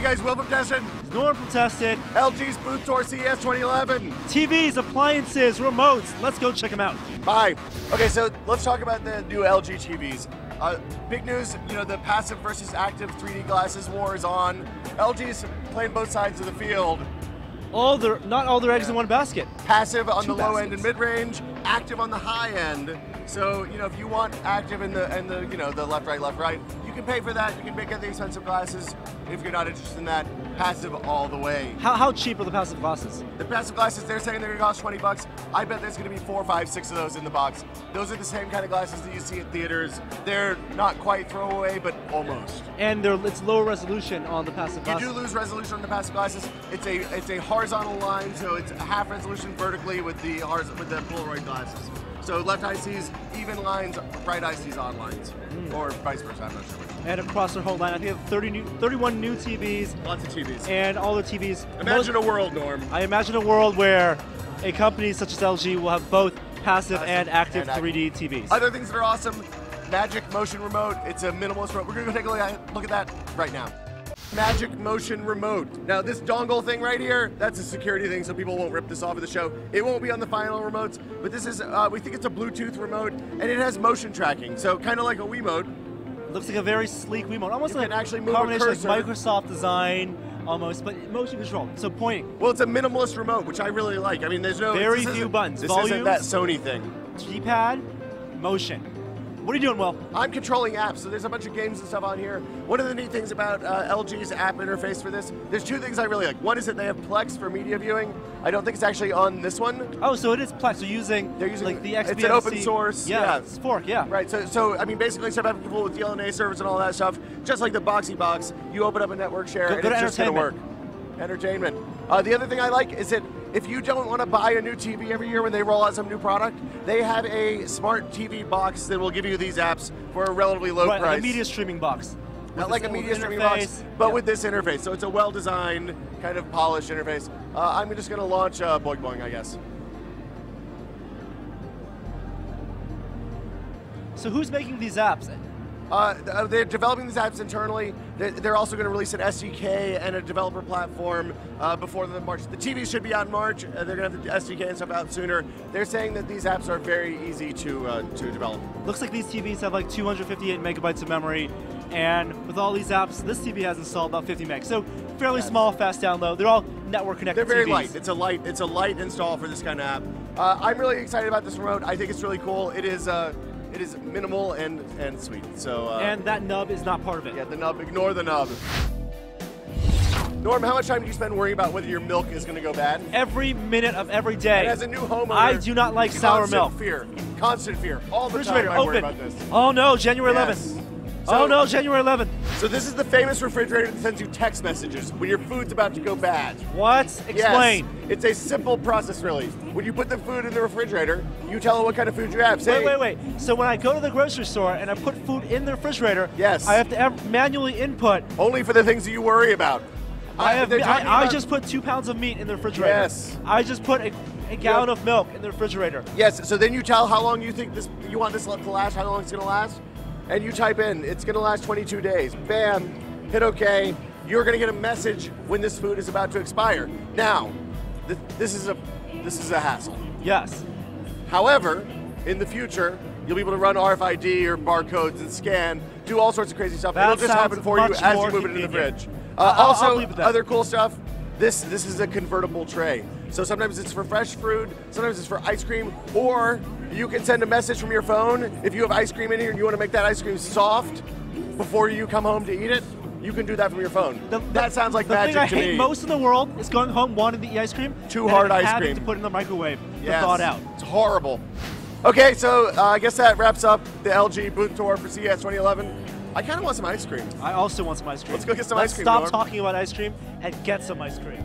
guys, Will from Tessin. Norm from Tessin. LG's booth tour CES 2011. TVs, appliances, remotes. Let's go check them out. Bye. Okay, so let's talk about the new LG TVs. Big news, you know, the passive versus active 3D glasses war is on. LG's playing both sides of the field. Not all their eggs in one basket. Passive on the low baskets. end and mid-range, active on the high end. So, you know, if you want active in the you know, the left, right, you can pay for that. You can get the expensive glasses. If you're not interested in that, passive all the way. How cheap are the passive glasses? The passive glasses, they're saying they're gonna cost 20 bucks. I bet there's gonna be 4, 5, 6 of those in the box. Those are the same kind of glasses that you see at theaters. They're not quite throwaway, but almost. And it's lower resolution on the passive glasses. You do lose resolution on the passive glasses. It's a horizontal line, so it's half resolution vertically with the Polaroid glasses. So left eye sees even lines, right eye sees odd lines, or vice versa. I'm not sure which. And across their whole line, I think they have 31 new TVs. Lots of TVs. And all the TVs. Imagine a world, Norm. I imagine a world where a company such as LG will have both passive and active 3D TVs. Other things that are awesome, Magic Motion Remote. It's a minimalist remote. We're going to go take a look at that right now. Magic Motion Remote. Now this dongle thing right here, that's a security thing so people won't rip this off of the show. It won't be on the final remotes, but this is, we think it's a Bluetooth remote, and it has motion tracking, so kind of like a Wiimote. Looks like a very sleek Wiimote, almost You like can actually move a combination of cursor. Microsoft design, almost, but motion control, so pointing. Well, it's a minimalist remote, which I really like. I mean, there's no... Very few buttons. This isn't that Sony thing. G-pad, motion. What are you doing, Will? I'm controlling apps, so there's a bunch of games and stuff on here. One of the neat things about LG's app interface for this, there's two things I really like. One is that they have Plex for media viewing. I don't think it's actually on this one. Oh, so it is Plex. So they're using like the XBMC. It's an open source. Yeah, it's fork, yeah. Right, so I mean, basically, instead of having to pull with DLNA servers and all that stuff, just like the Boxy Box, you open up a network share and it's just going to work. Entertainment. The other thing I like is that if you don't want to buy a new TV every year when they roll out some new product, they have a smart TV box that will give you these apps for a relatively low price. Like a media streaming box. Not like a media streaming box, but with this interface. So it's a well-designed, kind of polished interface. I'm just going to launch Boing Boing, I guess. So who's making these apps? They're developing these apps internally. They're also going to release an SDK and a developer platform before the March. The TVs should be out in March. They're going to have the SDK and stuff out sooner. They're saying that these apps are very easy to develop. Looks like these TVs have like 258 megabytes of memory, and with all these apps, this TV has installed about 50 megs. So fairly small, fast download. They're all network connected. They're very TVs. light. It's a light install for this kind of app. I'm really excited about this remote. I think it's really cool. It is minimal and sweet. So and that nub is not part of it. Yeah, the nub. Ignore the nub. Norm, how much time do you spend worrying about whether your milk is going to go bad? Every minute of every day. And as a new homeowner, I do not like sour milk. Constant fear. All the Refrigerator time I worry open. about this. Oh no, January 11th. Yes. Oh no, January 11th. So this is the famous refrigerator that sends you text messages when your food's about to go bad. What? Explain. Yes. It's a simple process, really. When you put the food in the refrigerator, you tell it what kind of food you have. Say, wait. So when I go to the grocery store and I put food in the refrigerator, yes, I have to manually input. Only for the things that you worry about. I just put 2 pounds of meat in the refrigerator. Yes. I just put a gallon of milk in the refrigerator. Yes. So then you tell how long you think you want this to last, how long it's going to last, and you type in it's going to last 22 days. Bam. Hit OK. You're going to get a message when this food is about to expire. Now, this is a hassle. Yes. However, in the future, you'll be able to run RFID or barcodes and scan, do all sorts of crazy stuff. It'll just happen for you as you move it into the fridge. Also, other cool stuff, this is a convertible tray. So sometimes it's for fresh fruit, sometimes it's for ice cream, or you can send a message from your phone. If you have ice cream in here and you want to make that ice cream soft before you come home to eat it, you can do that from your phone. That sounds like magic to me. The thing I hate most in the world is going home wanting to eat ice cream. Too hard ice having cream. to put it in the microwave to thaw it out. It's horrible. Okay, so I guess that wraps up the LG booth tour for CES 2011. I kind of want some ice cream. I also want some ice cream. Let's go get some ice cream, Stop Norm. talking about ice cream and get some ice cream.